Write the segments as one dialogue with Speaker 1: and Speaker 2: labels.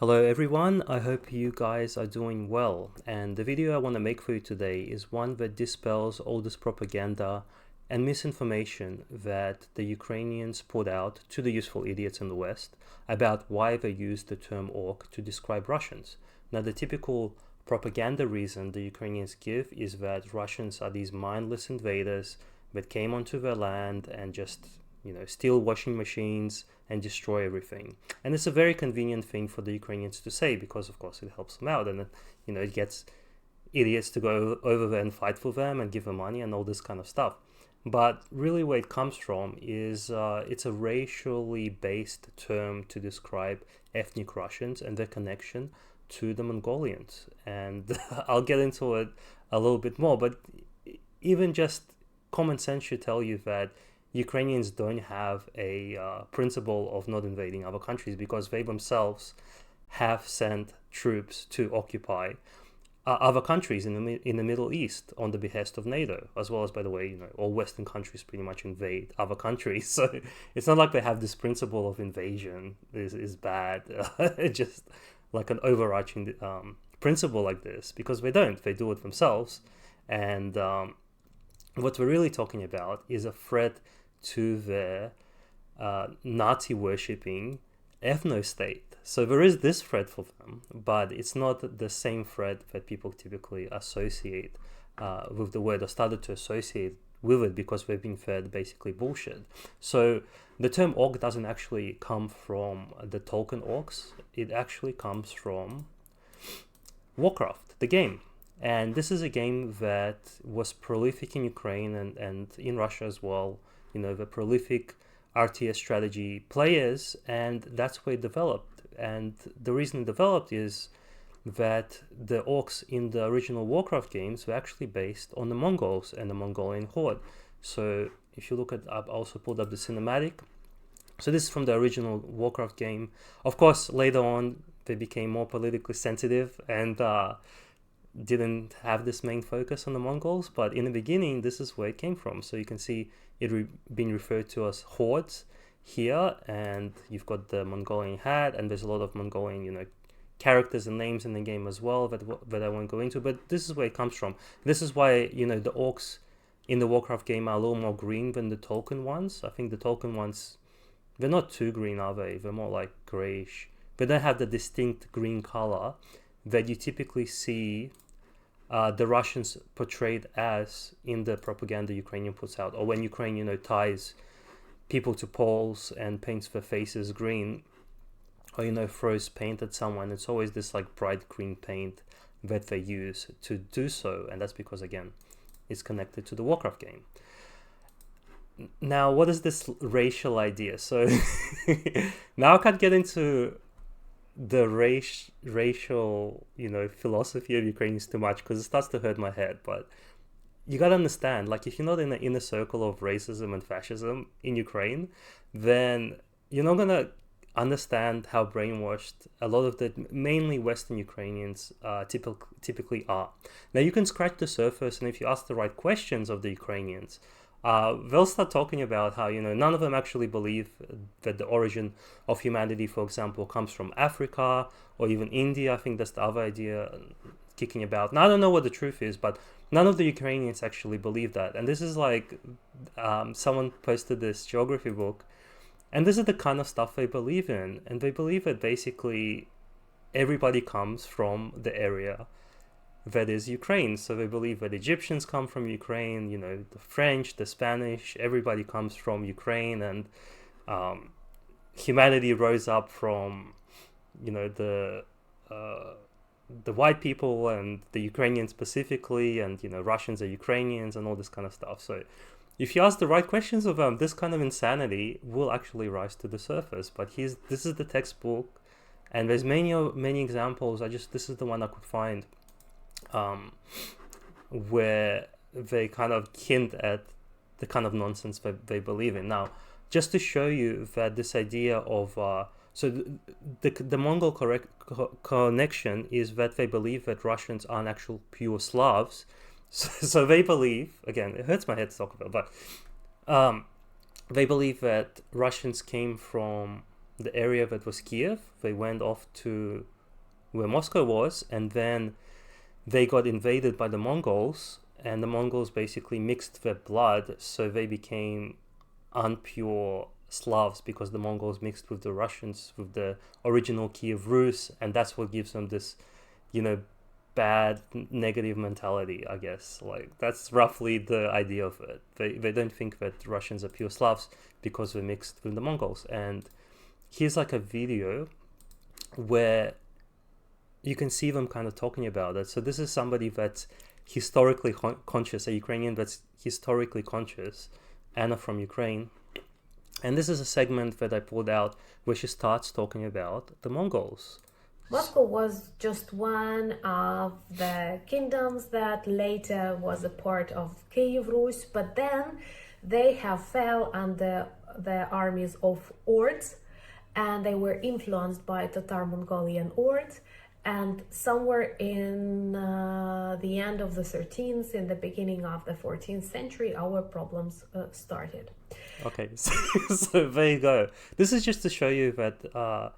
Speaker 1: Hello everyone, I hope you guys are doing well, and the video I want to make for you today is one that dispels all this propaganda and misinformation that the Ukrainians put out to the useful idiots in the West about why they use the term orc to describe Russians. Now, the typical propaganda reason the Ukrainians give is that Russians are these mindless invaders that came onto their land and just steal washing machines and destroy everything. And it's a very convenient thing for the Ukrainians to say because, of course, it helps them out, and it gets idiots to go over there and fight for them and give them money and all this kind of stuff. But really, where it comes from is it's a racially based term to describe ethnic Russians and their connection to the Mongolians. And I'll get into it a little bit more, but even just common sense should tell you that Ukrainians don't have a principle of not invading other countries because they themselves have sent troops to occupy other countries in the Middle East on the behest of NATO, as well as, by the way, all Western countries pretty much invade other countries. So it's not like they have this principle of invasion is bad. It's just like an overarching principle like this, because they don't. They do it themselves. And what we're really talking about is a threat to their Nazi worshipping ethno-state. So there is this threat for them, but it's not the same threat that people typically associate with the word, or started to associate with it because they've been fed basically bullshit. So the term orc doesn't actually come from the Tolkien orcs. It actually comes from Warcraft, the game. And this is a game that was prolific in Ukraine and in Russia as well. The prolific RTS strategy players, and that's where it developed. And the reason it developed is that the orcs in the original Warcraft games were actually based on the Mongols and the Mongolian horde. So if you look at, I've also pulled up the cinematic. So this is from the original Warcraft game. Of course, later on, they became more politically sensitive and didn't have this main focus on the Mongols, but in the beginning, this is where it came from. So you can see it being referred to as hordes here, and you've got the Mongolian hat, and there's a lot of Mongolian, characters and names in the game as well that I won't go into, but this is where it comes from. This is why, the orcs in the Warcraft game are a little more green than the Tolkien ones. I think the Tolkien ones, they're not too green, are they? They're more like grayish, but they have the distinct green color that you typically see the Russians portrayed as in the propaganda Ukrainian puts out, or when Ukraine, ties people to poles and paints their faces green, or throws paint at someone. It's always this like bright green paint that they use to do so, and that's because, again, it's connected to the Warcraft game. Now, what is this racial idea? So now I can't get into the racial philosophy of Ukrainians too much because it starts to hurt my head, but you gotta understand, like, if you're not in the inner circle of racism and fascism in Ukraine, then you're not gonna understand how brainwashed a lot of the mainly Western Ukrainians typically are. Now, you can scratch the surface, and if you ask the right questions of the Ukrainians, they'll start talking about how, none of them actually believe that the origin of humanity, for example, comes from Africa or even India. I think that's the other idea kicking about. Now, I don't know what the truth is, but none of the Ukrainians actually believe that. And this is like, someone posted this geography book, and this is the kind of stuff they believe in. And they believe that basically everybody comes from the area that is Ukraine. So they believe that Egyptians come from Ukraine, the French, the Spanish, everybody comes from Ukraine, and humanity rose up from, the white people and the Ukrainians specifically, and Russians are Ukrainians and all this kind of stuff. So if you ask the right questions of them, this kind of insanity will actually rise to the surface. But this is the textbook, and there's many examples. This is the one I could find, where they kind of hint at the kind of nonsense that they believe in. Now, just to show you that this idea of the Mongol connection is that they believe that Russians aren't actual pure Slavs. So they believe, again, it hurts my head to talk about, but they believe that Russians came from the area that was Kiev. They went off to where Moscow was, and then they got invaded by the Mongols, and the Mongols basically mixed their blood, so they became unpure Slavs because the Mongols mixed with the Russians, with the original Kiev Rus, and that's what gives them this, bad negative mentality, I guess. Like, that's roughly the idea of it. They don't think that Russians are pure Slavs because they're mixed with the Mongols. And here's like a video where you can see them kind of talking about it. So this is somebody that's historically conscious, a Ukrainian that's historically conscious, Anna from Ukraine. And this is a segment that I pulled out where she starts talking about the Mongols.
Speaker 2: Moscow was just one of the kingdoms that later was a part of Kiev Rus, but then they have fell under the armies of Orcs, and they were influenced by Tatar-Mongolian Orcs. And somewhere in the end of the 13th, in the beginning of the 14th century, our problems started.
Speaker 1: Okay, so there you go. This is just to show you that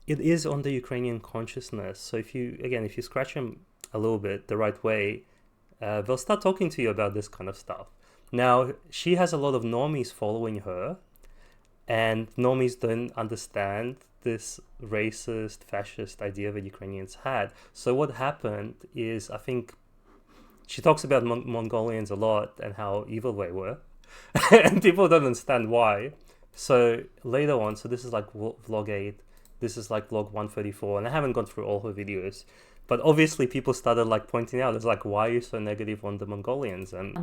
Speaker 1: it is on the Ukrainian consciousness. So if you scratch them a little bit the right way, they'll start talking to you about this kind of stuff. Now, she has a lot of normies following her, and normies don't understand this racist, fascist idea that Ukrainians had. So what happened is, I think, she talks about Mongolians a lot and how evil they were, and people don't understand why. So later on, so this is like vlog 8, this is like vlog 134, and I haven't gone through all her videos, but obviously people started like pointing out, it's like, why are you so negative on the Mongolians? And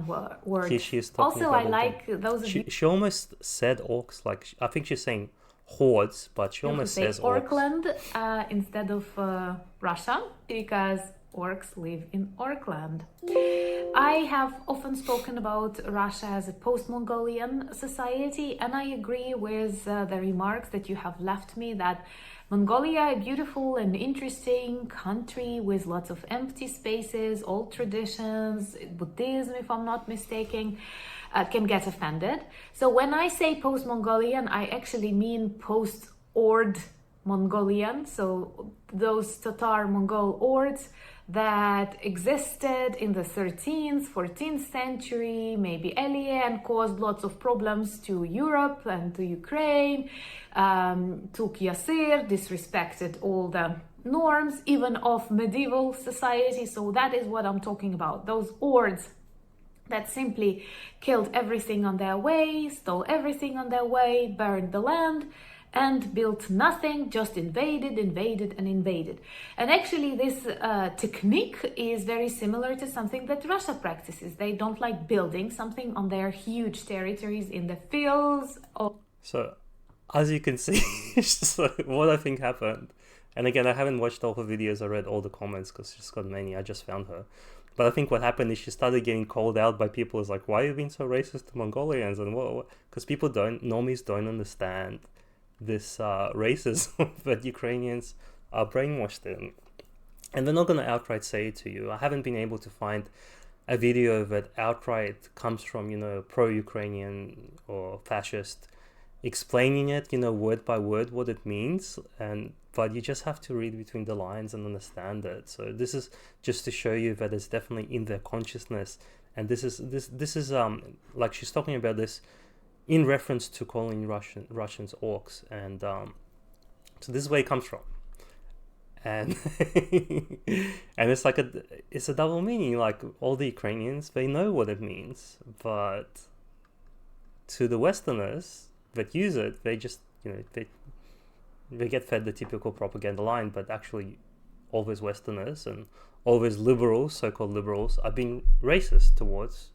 Speaker 1: here she is talking
Speaker 2: also,
Speaker 1: about
Speaker 2: I like those.
Speaker 1: She almost said orcs, like I think she's saying hordes, but she almost says
Speaker 2: Orkland instead of Russia, because orcs live in Orkland. I have often spoken about Russia as a post-Mongolian society, and I agree with the remarks that you have left me that Mongolia, a beautiful and interesting country with lots of empty spaces, old traditions, Buddhism, if I'm not mistaken, can get offended. So when I say post-Mongolian, I actually mean post-Ord Mongolian. So those Tatar-Mongol Ords that existed in the 13th, 14th century, maybe earlier, and caused lots of problems to Europe and to Ukraine, took Yasir, disrespected all the norms, even of medieval society. So that is what I'm talking about. Those Ords that simply killed everything on their way, stole everything on their way, burned the land, and built nothing, just invaded. And actually this technique is very similar to something that Russia practices. They don't like building something on their huge territories in the fields.
Speaker 1: So, as you can see, so what I think happened, and again, I haven't watched all her videos, I read all the comments because she's got many, I just found her. But I think what happened is she started getting called out by people. It's like, why are you being so racist to Mongolians? And what? Because normies don't understand this racism that Ukrainians are brainwashed in, and they're not going to outright say it to you. I haven't been able to find a video that outright comes from pro-Ukrainian or fascist explaining it word by word what it means, but you just have to read between the lines and understand it. So this is just to show you that it's definitely in their consciousness, and this is like she's talking about this in reference to calling Russians orcs, and so this is where it comes from, and and it's like it's a double meaning. Like, all the Ukrainians, they know what it means, but to the Westerners that use it, they just they get fed the typical propaganda line. But actually, all those Westerners and all those liberals, so-called liberals, are being racist towards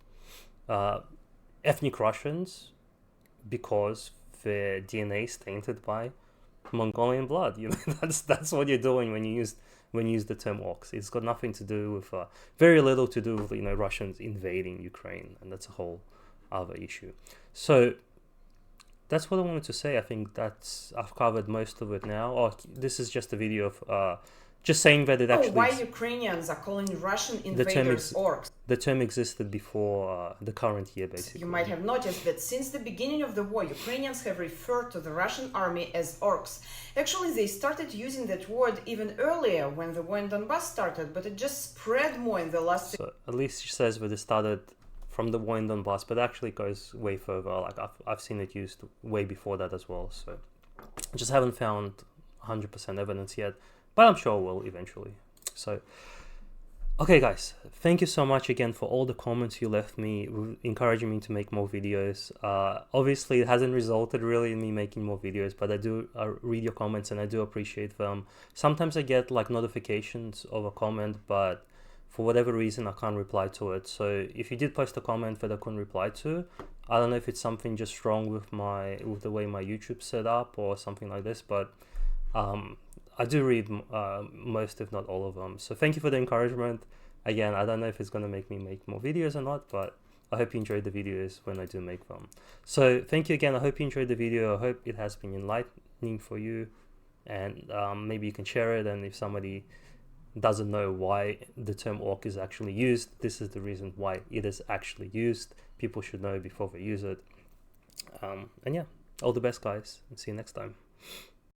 Speaker 1: ethnic Russians, because their DNA is tainted by Mongolian blood. That's what you're doing when you use the term orcs. It's got nothing to do with very little to do with Russians invading Ukraine, and that's a whole other issue. So that's what I wanted to say. I think I've covered most of it now. This is just a video of just saying that it
Speaker 3: Oh,
Speaker 1: actually
Speaker 3: why Ukrainians are calling Russian invaders orcs?
Speaker 1: the term existed before the current year, basically.
Speaker 3: You might have noticed that since the beginning of the war, Ukrainians have referred to the Russian army as orcs. Actually, they started using that word even earlier when the war in Donbass started, but it just spread more in the last...
Speaker 1: So at least she says that it started from the war in Donbass, but it actually goes way further. Like I've seen it used way before that as well. So I just haven't found 100% evidence yet, but I'm sure we'll eventually. So okay guys, thank you so much again for all the comments you left me, encouraging me to make more videos. Obviously it hasn't resulted really in me making more videos, but I do read your comments and I do appreciate them. Sometimes I get like notifications of a comment, but for whatever reason I can't reply to it. So if you did post a comment that I couldn't reply to, I don't know if it's something just wrong with the way my YouTube's set up or something like this, but I do read most, if not all of them. So thank you for the encouragement. Again, I don't know if it's going to make me make more videos or not, but I hope you enjoyed the videos when I do make them. So thank you again. I hope you enjoyed the video. I hope it has been enlightening for you. And maybe you can share it. And if somebody doesn't know why the term orc is actually used, this is the reason why it is actually used. People should know before they use it. And yeah, all the best guys, and see you next time.